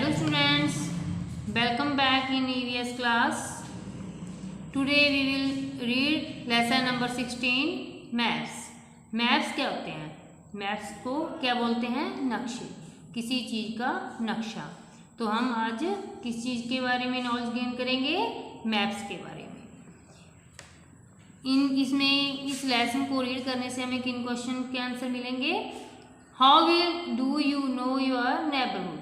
Hello students, welcome back in EVS class. Today we will read lesson number 16 maps. Maps क्या होते हैं? Maps को क्या बोलते हैं? नक्शे, किसी चीज़ का नक्शा। तो हम आज किस चीज़ के बारे में नॉलेज गेन करेंगे? मैप्स के बारे में। इसमें इस लेसन को रीड करने से हमें किन क्वेश्चन के आंसर मिलेंगे? How will do you know your neighborhood?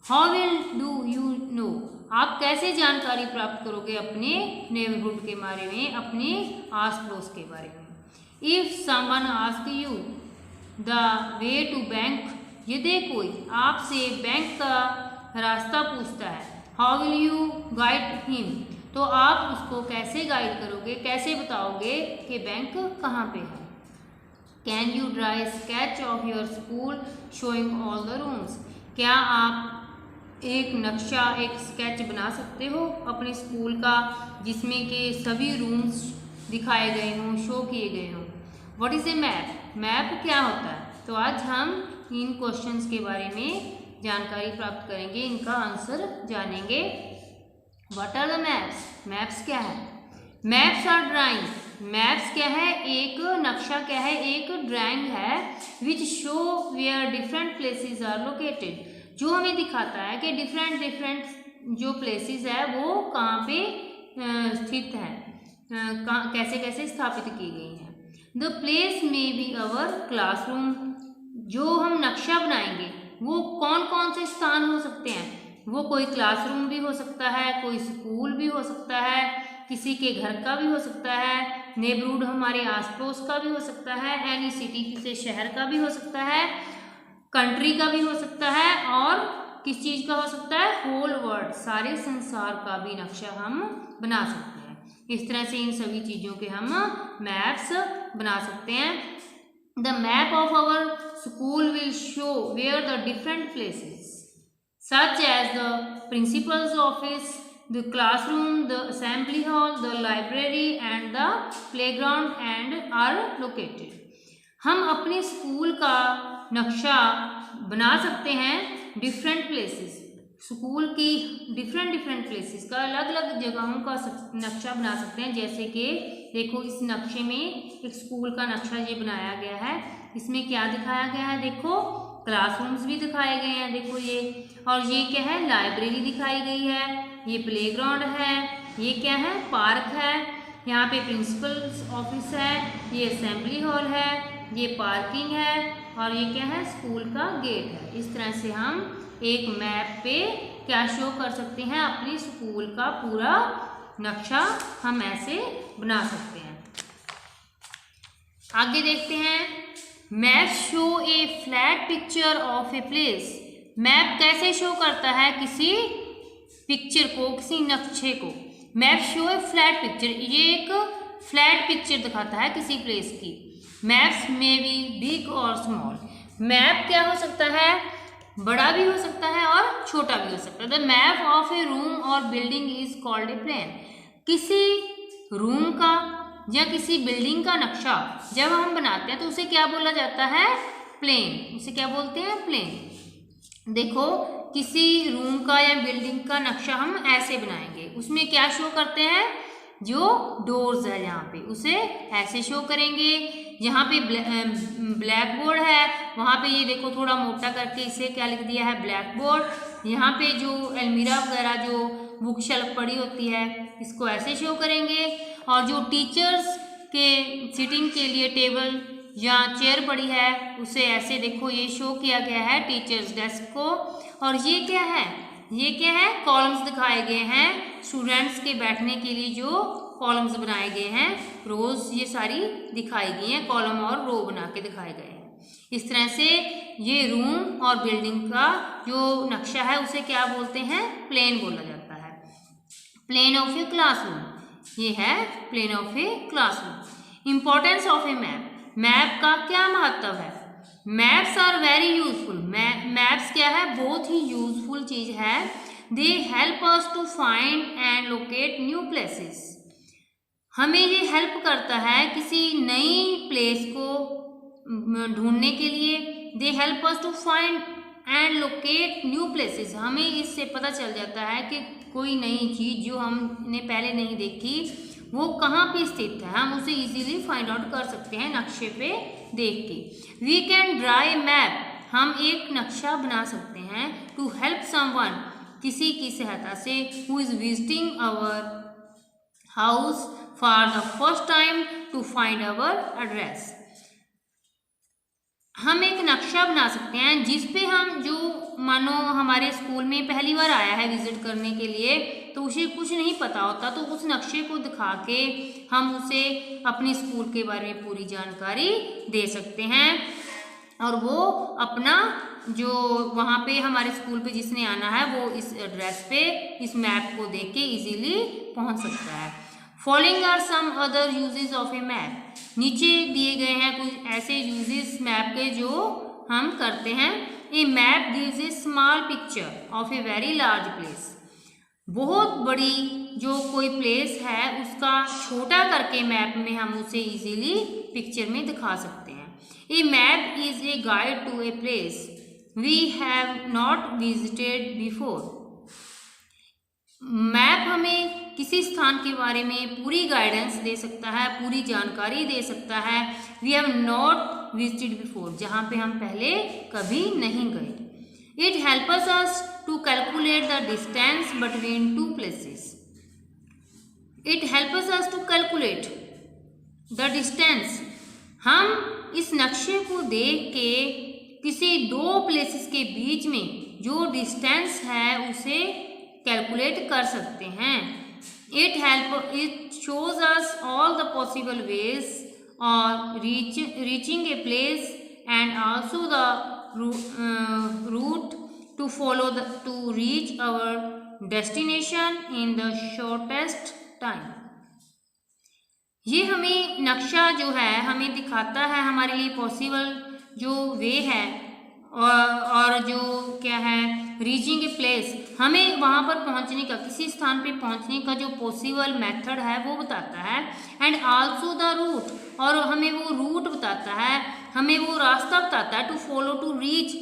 How will do you know? आप कैसे जानकारी प्राप्त करोगे अपने नेबरहुड के बारे में, अपने आस पड़ोस के बारे में? If someone asks you the way to bank, यदि कोई आपसे बैंक का रास्ता पूछता है, how will you guide him? तो आप उसको कैसे गाइड करोगे, कैसे बताओगे कि बैंक कहाँ पे है? Can you draw a sketch of your school showing all the rooms? क्या आप एक नक्शा, एक स्केच बना सकते हो अपने स्कूल का जिसमें के सभी रूम्स दिखाए गए हों, शो किए गए हों? What is a map? Map क्या होता है? तो आज हम इन क्वेश्चंस के बारे में जानकारी प्राप्त करेंगे, इनका आंसर जानेंगे। What are the maps? Maps क्या है? Maps are drawing. मैप्स क्या है? एक नक्शा क्या है? एक ड्राइंग है which show where different places are located, जो हमें दिखाता है कि डिफरेंट जो प्लेसेस है वो कहाँ पे स्थित है, कैसे कैसे स्थापित की गई हैं। द प्लेस में बी अवर क्लासरूम, जो हम नक्शा बनाएंगे वो कौन कौन से स्थान हो सकते हैं? वो कोई क्लासरूम भी हो सकता है, कोई स्कूल भी हो सकता है, किसी के घर का भी हो सकता है, नेबरहुड हमारे आस पड़ोस का भी हो सकता है, एनी सिटी किसी शहर का भी हो सकता है, कंट्री का भी हो सकता है, और किस चीज़ का हो सकता है? होल वर्ल्ड, सारे संसार का भी नक्शा हम बना सकते हैं। इस तरह से इन सभी चीज़ों के हम मैप्स बना सकते हैं। The map of our school will show where the different places such as the principal's office, the classroom, the assembly hall, the library and the playground and are located. हम अपने स्कूल का नक्शा बना सकते हैं डिफरेंट प्लेसेस, स्कूल की different places का, अलग अलग जगहों का नक्शा बना सकते हैं। जैसे कि देखो इस नक्शे में एक स्कूल का नक्शा ये बनाया गया है, इसमें क्या दिखाया गया है? देखो क्लासरूम्स भी दिखाए गए हैं, देखो ये, और ये क्या है? लाइब्रेरी दिखाई गई है, ये प्लेग्राउंड है, ये क्या है? पार्क है, यहाँ पे प्रिंसिपल्स ऑफिस है, ये असेंबली हॉल है, ये पार्किंग है, और ये क्या है? स्कूल का गेट है। इस तरह से हम एक मैप पे क्या शो कर सकते हैं? अपनी स्कूल का पूरा नक्शा हम ऐसे बना सकते हैं। आगे देखते हैं। Map show A flat picture of a place. Map कैसे शो करता है किसी पिक्चर को, किसी नक्शे को? मैप शो ए फ्लैट पिक्चर, ये एक फ्लैट पिक्चर दिखाता है किसी प्लेस की। मैप्स में बी बिग और स्मॉल। मैप क्या हो सकता है? बड़ा भी हो सकता है और छोटा भी हो सकता है। The map of a room or building is called a plan. किसी रूम का या किसी बिल्डिंग का नक्शा जब हम बनाते हैं तो उसे क्या बोला जाता है? प्लेन। उसे क्या बोलते हैं? प्लेन। देखो किसी रूम का या बिल्डिंग का नक्शा हम ऐसे बनाएंगे, उसमें क्या शो करते हैं? जो डोर्स है यहाँ पे उसे ऐसे शो करेंगे। यहाँ पे ब्लैक बोर्ड है, वहाँ पे ये देखो थोड़ा मोटा करके इसे क्या लिख दिया है? Black board. यहाँ पे जो अलमीरा वगैरह जो बुक शेल्फ पड़ी होती है इसको ऐसे शो करेंगे, और जो टीचर्स के सिटिंग के लिए टेबल या चेयर पड़ी है उसे ऐसे देखो ये शो किया गया है टीचर्स डेस्क को। और ये क्या है? ये क्या है? कॉलम्स दिखाए गए हैं, स्टूडेंट्स के बैठने के लिए जो कॉलम्स बनाए गए हैं, रोज ये सारी दिखाई गई हैं, कॉलम और रो बना के दिखाए गए हैं। इस तरह से ये रूम और बिल्डिंग का जो नक्शा है उसे क्या बोलते हैं? प्लेन बोला जाता है। प्लेन ऑफ ए क्लासरूम, ये है plan of a classroom. Importance of a map. Map का क्या महत्व है? Maps are very useful. Maps क्या है? बहुत ही यूजफुल चीज है। They help us to find and locate new places. हमें ये हेल्प करता है किसी नई प्लेस को ढूंढने के लिए। They help us to find and locate new places, हमें इससे पता चल जाता है कि कोई नई चीज़ जो हमने पहले नहीं देखी वो कहाँ पे स्थित है, हम उसे इजीली फाइंड आउट कर सकते हैं नक्शे पे देख के। We can draw a map, हम एक नक्शा बना सकते हैं। टू हेल्प समवन, किसी की सहायता से। Who is visiting our house for the first time to find our address, हम एक नक्शा बना सकते हैं जिसपे हम, जो मानो हमारे स्कूल में पहली बार आया है विजिट करने के लिए, तो उसे कुछ नहीं पता होता, तो उस नक्शे को दिखा के हम उसे अपने स्कूल के बारे में पूरी जानकारी दे सकते हैं और वो अपना जो वहाँ पे हमारे स्कूल पे जिसने आना है वो इस एड्रेस पे इस मैप को देख के इजीली पहुँच सकता है। Following are some other uses of a map, नीचे दिए गए हैं कुछ ऐसे यूजेस मैप के जो हम करते हैं। A map gives a small picture of a very large place, बहुत बड़ी जो कोई प्लेस है उसका छोटा करके मैप में हम उसे इजीली पिक्चर में दिखा सकते हैं। A map is a guide to a place we have not visited before, map हमें किसी स्थान के बारे में पूरी गाइडेंस दे सकता है, पूरी जानकारी दे सकता है। We have not visited before, जहाँ पे हम पहले कभी नहीं गए। It helps us to calculate the distance between two places, it helps us to calculate the distance, हम इस नक्शे को देख के किसी दो प्लेसेस के बीच में जो डिस्टेंस है उसे कैलकुलेट कर सकते हैं। It shows us all the possible ways or reaching a place and also the route to follow to reach our destination in the shortest time, ये हमें नक्शा जो है हमें दिखाता है हमारे लिए पॉसिबल जो वे है और जो क्या है रीचिंग ए प्लेस, हमें वहाँ पर पहुँचने का, किसी स्थान पे पहुँचने का जो पॉसिबल मेथड है वो बताता है। एंड आल्सो द रूट, और हमें वो रूट बताता है, हमें वो रास्ता बताता है to follow to reach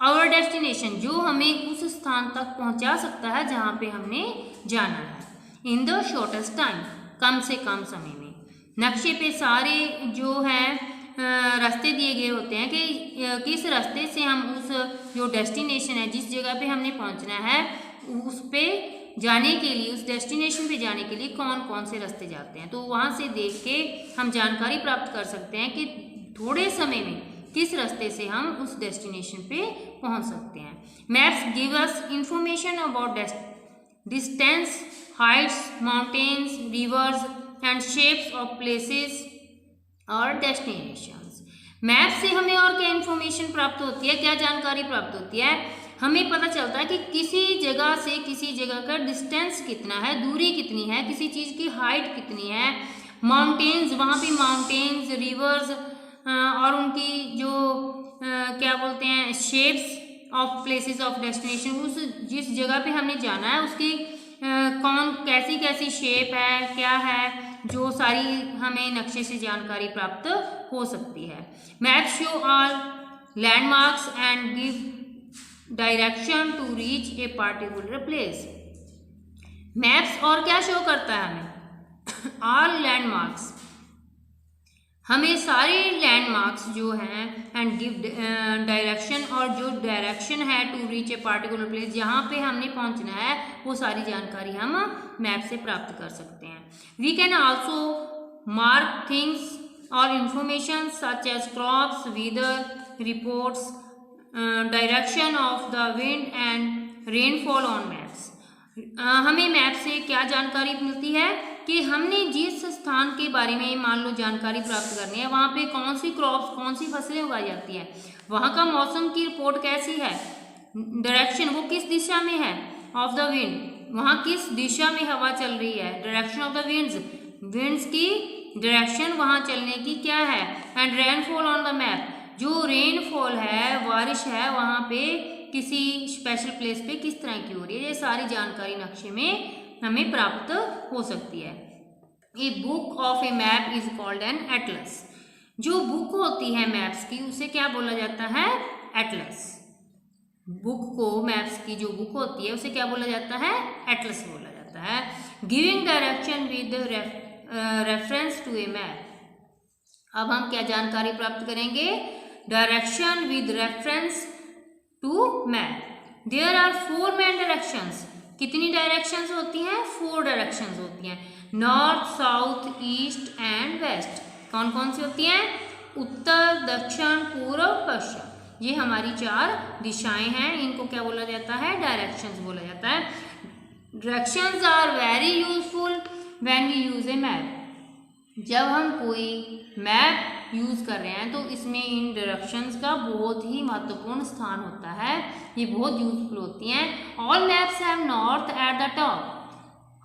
our destination, जो हमें उस स्थान तक पहुँचा सकता है जहाँ पे हमने जाना है। इन द शॉर्टेस्ट टाइम, कम से कम समय में। नक्शे पे सारे जो है रास्ते दिए गए होते हैं कि किस रास्ते से हम उस जो डेस्टिनेशन है, जिस जगह पे हमने पहुंचना है, उस पे जाने के लिए, उस डेस्टिनेशन पे जाने के लिए कौन कौन से रास्ते जाते हैं, तो वहाँ से देख के हम जानकारी प्राप्त कर सकते हैं कि थोड़े समय में किस रास्ते से हम उस डेस्टिनेशन पे पहुँच सकते हैं। Maps give us information about distance, Heights, mountains, reverse and shapes of places और डेस्टिनेशंस। मैप से हमें और क्या इन्फॉर्मेशन प्राप्त होती है, क्या जानकारी प्राप्त होती है, हमें पता चलता है कि किसी जगह से किसी जगह का डिस्टेंस कितना है, दूरी कितनी है, किसी चीज़ की हाइट कितनी है, माउंटेन्स, वहाँ पे माउंटेन्स, रिवर्स और उनकी जो क्या बोलते हैं shapes of places of destination, उस जिस जगह पे हमने जाना है उसकी कौन कैसी कैसी शेप है, क्या है, जो सारी हमें नक्शे से जानकारी प्राप्त हो सकती है। Map show all landmarks and give direction to reach a particular place. Maps और क्या शो करता है हमें ऑल लैंडमार्क्स, हमें सारे लैंडमार्क्स जो हैं एंड गिव डायरेक्शन, और जो डायरेक्शन है to reach a particular place, जहाँ पे हमने पहुँचना है वो सारी जानकारी हम मैप से प्राप्त कर सकते हैं। We can also mark things or information such as crops, weather reports, direction of the wind and rainfall on maps. हमें मैप से क्या जानकारी मिलती है कि हमने जिस स्थान के बारे में मान लो जानकारी प्राप्त करनी है, वहाँ पे कौन सी क्रॉप्स, कौन सी फसलें उगाई जाती हैं, वहाँ का मौसम की रिपोर्ट कैसी है, डायरेक्शन वो किस दिशा में है, ऑफ द विंड वहाँ किस दिशा में हवा चल रही है, direction of the winds, winds की डायरेक्शन वहाँ चलने की क्या है, and rainfall on the map, जो रेनफॉल है, बारिश है, वहाँ पे किसी स्पेशल प्लेस पे किस तरह की हो रही है, ये सारी जानकारी नक्शे में हमें प्राप्त हो सकती है। A book of a map is called an Atlas, जो बुक होती है मैप्स की उसे क्या बोला जाता है, एटलस। बुक को, मैप्स की जो बुक होती है उसे क्या बोला जाता है? एटलस बोला जाता है। Giving direction with reference to a map. अब हम क्या जानकारी प्राप्त करेंगे? Direction with reference to map. There are 4 main directions. कितनी डायरेक्शंस होती हैं? 4 डायरेक्शंस होती हैं। North, south, east and west. कौन कौन सी होती हैं? उत्तर, दक्षिण, पूर्व, पश्चिम। ये हमारी 4 दिशाएं हैं। इनको क्या बोला जाता है? डायरेक्शंस बोला जाता है। Directions are very useful when we use a map. जब हम कोई मैप यूज़ कर रहे हैं तो इसमें इन डायरेक्शंस का बहुत ही महत्वपूर्ण स्थान होता है। ये बहुत यूजफुल होती हैं। All maps have north at the top.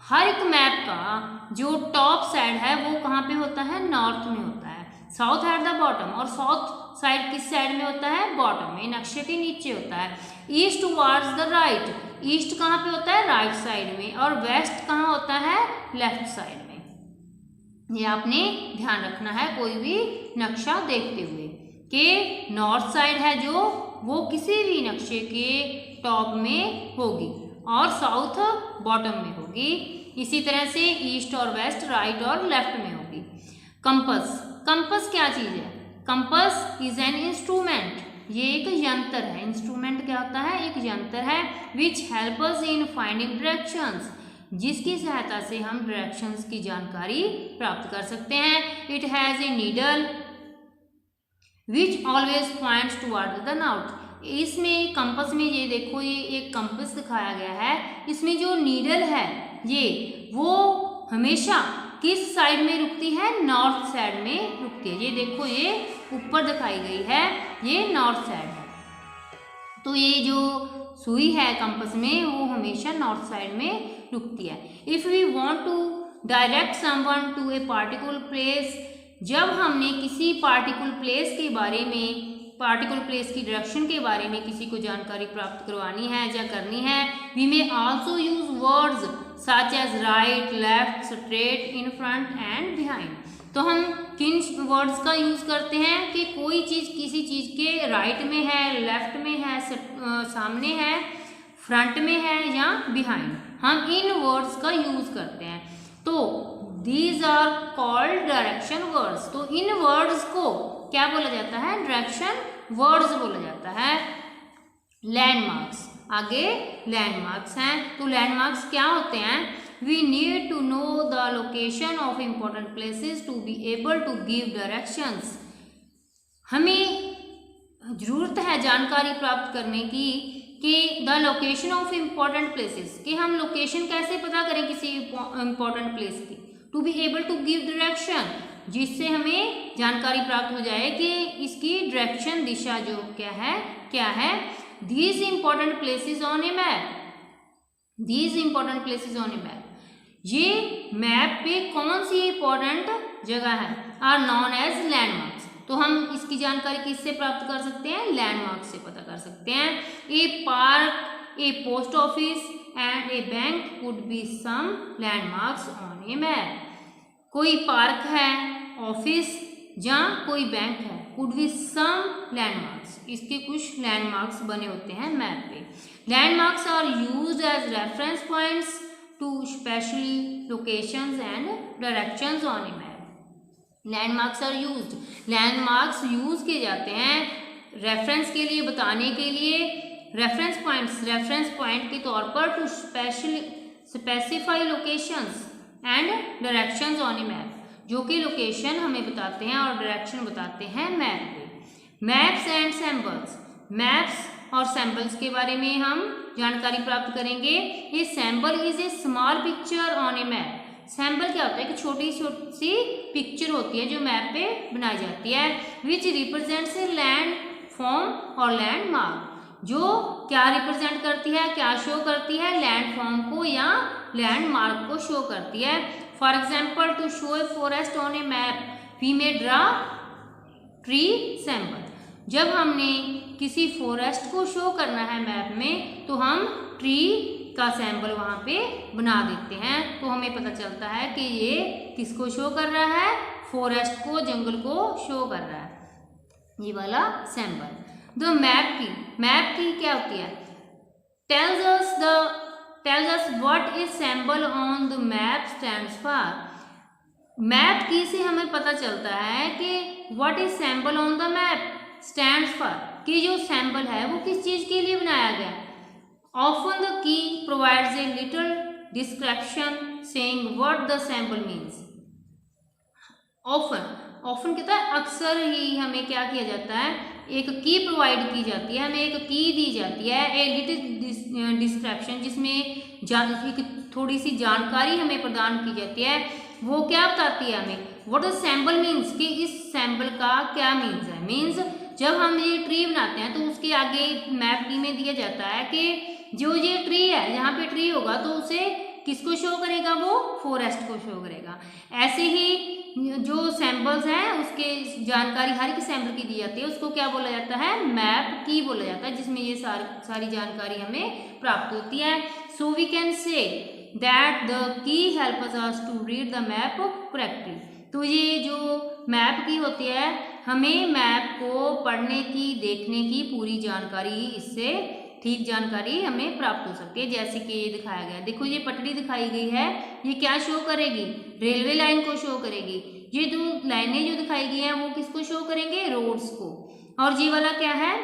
हर एक मैप का जो टॉप साइड है वो कहाँ पे होता है? नॉर्थ में होता है। साउथ एट द बॉटम, और साउथ साइड किस साइड में होता है? बॉटम में, नक्शे के नीचे होता है। East towards the right. East कहाँ पे होता है? राइट साइड में। और वेस्ट कहाँ होता है? लेफ्ट साइड में। ये आपने ध्यान रखना है कोई भी नक्शा देखते हुए कि नॉर्थ साइड है जो वो किसी भी नक्शे के टॉप में होगी और साउथ बॉटम में होगी। इसी तरह से ईस्ट और वेस्ट राइट और लेफ्ट में होगी। कंपस। कंपस क्या चीज़ है? Compass is an instrument. ये एक यंत्र है। इंस्ट्रूमेंट क्या होता है? एक यंत्र है। Which help us in finding directions. जिसकी सहायता से हम डायरेक्शंस की जानकारी प्राप्त कर सकते हैं। It has a needle which always points toward the north. इसमें कंपस में ये देखो, ये एक कंपस दिखाया गया है। इसमें जो नीडल है ये वो हमेशा किस साइड में रुकती है? नॉर्थ साइड में रुकती है। ये देखो, ये ऊपर दिखाई गई है, ये नॉर्थ साइड है। तो ये जो सुई है कंपस में वो हमेशा नॉर्थ साइड में रुकती है। If we want to direct someone to a particular place. जब हमने किसी पार्टिकुलर प्लेस के बारे में, पार्टिकुलर प्लेस की डायरेक्शन के बारे में किसी को जानकारी प्राप्त करवानी है या करनी है, we may also use words such as right, left, straight, in front and behind. तो हम किन वर्ड्स का यूज़ करते हैं कि कोई चीज़ किसी चीज़ के राइट में है, लेफ्ट में है, सामने है, फ्रंट में है या बिहाइंड। हम इन वर्ड्स का यूज़ करते हैं। तो these are called direction words. तो इन वर्ड्स को क्या बोला जाता है? डायरेक्शन वर्ड्स बोला जाता है। लैंडमार्क्स। आगे लैंडमार्क्स हैं। तो लैंडमार्क्स क्या होते हैं? We need to know the location of important places to be able to give directions. हमें ज़रूरत है जानकारी प्राप्त करने की कि the location of important places, कि हम लोकेशन कैसे पता करें किसी इम्पॉर्टेंट प्लेस की। To be able to give direction, जिससे हमें जानकारी प्राप्त हो जाए कि इसकी डायरेक्शन, दिशा जो क्या है। These important places on a map. These important places on a map, ये मैप पे कौन सी इंपॉर्टेंट जगह है, आर नॉन एज लैंडमार्क्स। तो हम इसकी जानकारी किससे प्राप्त कर सकते हैं? लैंडमार्क से पता कर सकते हैं। A park, a post office and a bank would be some landmarks on a map. कोई पार्क है, ऑफिस या कोई बैंक है, वुड बी सम लैंडमार्क्स, इसके कुछ लैंडमार्क्स बने होते हैं मैप पे। Landmarks are used as reference points to specially locations and directions on a map. Landmarks are used. Landmarks use किए जाते हैं रेफरेंस के लिए, बताने के लिए। रेफरेंस पॉइंट्स, रेफरेंस पॉइंट के तौर पर to specify locations and directions on a map, जो कि लोकेशन हमें बताते हैं और डायरेक्शन बताते हैं मैप पे। Maps and samples. मैप्स और सैम्पल्स के बारे में हम जानकारी प्राप्त करेंगे। ये sample is a small picture on a map. Sample क्या होता है? कि छोटी सी पिक्चर होती है जो मैप पे बनाई जाती है। विच रिप्रेजेंट्स ए लैंड फॉर्म और लैंड मार्क, जो क्या रिप्रेजेंट करती है, क्या शो करती है? लैंड फॉर्म को या लैंड मार्क को शो करती है। For example, to show a forest on a map we may draw tree sample. जब हमने किसी फॉरेस्ट को शो करना है मैप में तो हम ट्री का सैंपल वहाँ पे बना देते हैं। तो हमें पता चलता है कि ये किसको शो कर रहा है? फॉरेस्ट को, जंगल को शो कर रहा है, ये वाला सैंपल। द मैप की क्या होती है? tells us what is symbol on the map stands for. Map की से हमें पता चलता है कि what is symbol on the map stands for, कि जो symbol है वो किस चीज के लिए बनाया गया. Often the key provides a little description saying what the symbol means. often कहता है अक्सर ही हमें क्या किया जाता है, एक की प्रोवाइड की जाती है, हमें एक की दी जाती है, ए लिटिल डिस्क्रिप्शन, जिसमें एक थोड़ी सी जानकारी हमें प्रदान की जाती है. वो क्या बताती है हमें, व्हाट द सिंबल मीन्स, कि इस सिंबल का क्या मीन्स है. मीन्स जब हम ये ट्री बनाते हैं तो उसके आगे मैप की में दिया जाता है कि जो ये ट्री है, यहाँ पे ट्री होगा तो उसे किसको शो करेगा, वो फॉरेस्ट को शो करेगा. ऐसे ही जो सैम्पल्स हैं उसके जानकारी हर एक सैम्पल की दी जाती है, उसको क्या बोला जाता है, मैप की बोला जाता है, जिसमें ये सारी जानकारी हमें प्राप्त होती है. So we can say that the key helps us to read the map correctly. तो ये जो मैप की होती है, हमें मैप को पढ़ने की, देखने की पूरी जानकारी, इससे ठीक जानकारी हमें प्राप्त हो सकती है. जैसे कि ये दिखाया गया, देखो ये पटड़ी दिखाई गई है, ये क्या शो करेगी, रेलवे लाइन को शो करेगी. ये जो लाइनें जो दिखाई गई हैं वो किसको शो करेंगे, रोड्स को. और ये वाला क्या है,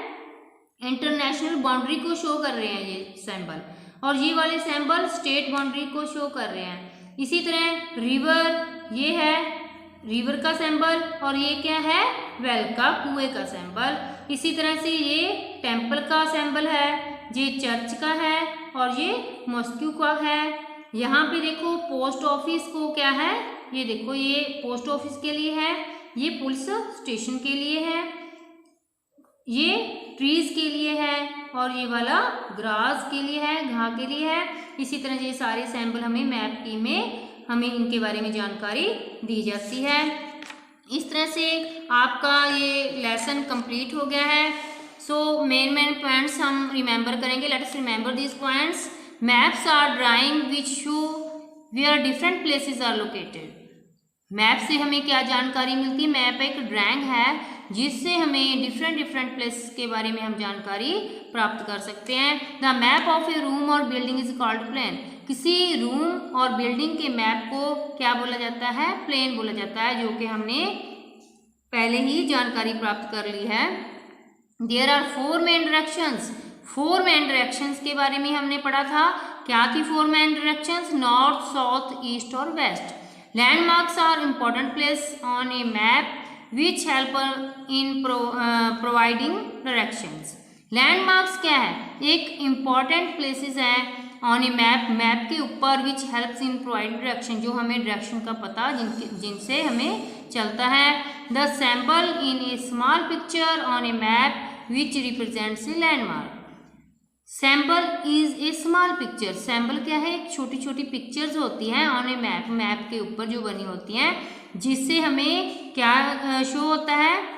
इंटरनेशनल बाउंड्री को शो कर रहे हैं ये सिंबल, और ये वाले सिंबल स्टेट बाउंड्री को शो कर रहे हैं. इसी तरह रिवर, ये है रिवर का सिंबल, और ये क्या है, वेल का, कुएं का सिंबल. इसी तरह से ये टेम्पल का सिंबल है, ये चर्च का है, और ये मॉस्क्यू का है. यहाँ पे देखो पोस्ट ऑफिस को क्या है, ये देखो ये पोस्ट ऑफिस के लिए है, ये पुलिस स्टेशन के लिए है, ये ट्रीज के लिए है, और ये वाला ग्रास के लिए है, घास के लिए है. इसी तरह ये सारे सिंबल हमें मैप की में हमें इनके बारे में जानकारी दी जाती है. इस तरह से आपका ये लेसन कंप्लीट हो गया है. सो मेन पॉइंट्स हम रिमेंबर करेंगे. Let us remember this points. Maps are drawing which show where different places are located. मैप से हमें क्या जानकारी मिलती है, मैप एक ड्राइंग है जिससे हमें डिफरेंट प्लेसेस के बारे में हम जानकारी प्राप्त कर सकते हैं. The map of a room or building is called plan. किसी रूम और बिल्डिंग के मैप को क्या बोला जाता है, प्लेन बोला जाता है, जो कि हमने पहले ही जानकारी प्राप्त कर ली है. There are 4 main directions. 4 main directions के बारे में हमने पढ़ा था. क्या थी 4 main directions, north, south, east और west. Landmarks are important place on a map which help in providing directions. Landmarks क्या है, एक इम्पॉर्टेंट प्लेसेस हैं ऑन ए मैप, मैप के ऊपर, which helps in provide direction, जो हमें डायरेक्शन का पता जिनसे हमें चलता है. The sample in A small picture on a map which represents a landmark. Sample is a small picture. Sample क्या है, एक छोटी छोटी पिक्चर्स होती हैं ऑन ए मैप, मैप के ऊपर जो बनी होती हैं, जिससे हमें क्या शो होता है,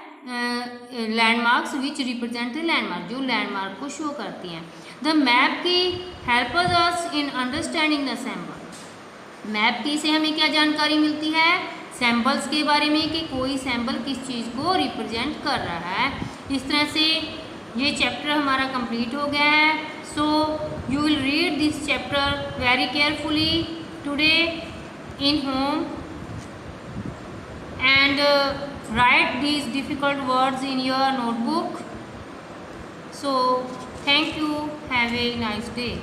landmarks which represent the landmark, जो लैंडमार्क को शो करती हैं. द मैप की helps us in understanding the symbol. Map की से हमें क्या जानकारी मिलती है, सिंबल्स के बारे में, कि कोई सिंबल किस चीज़ को रिप्रेजेंट कर रहा है. इस तरह से ये चैप्टर हमारा कंप्लीट हो गया है. So you will read this chapter very carefully today in home and write these difficult words in your notebook. So thank you, have a nice day.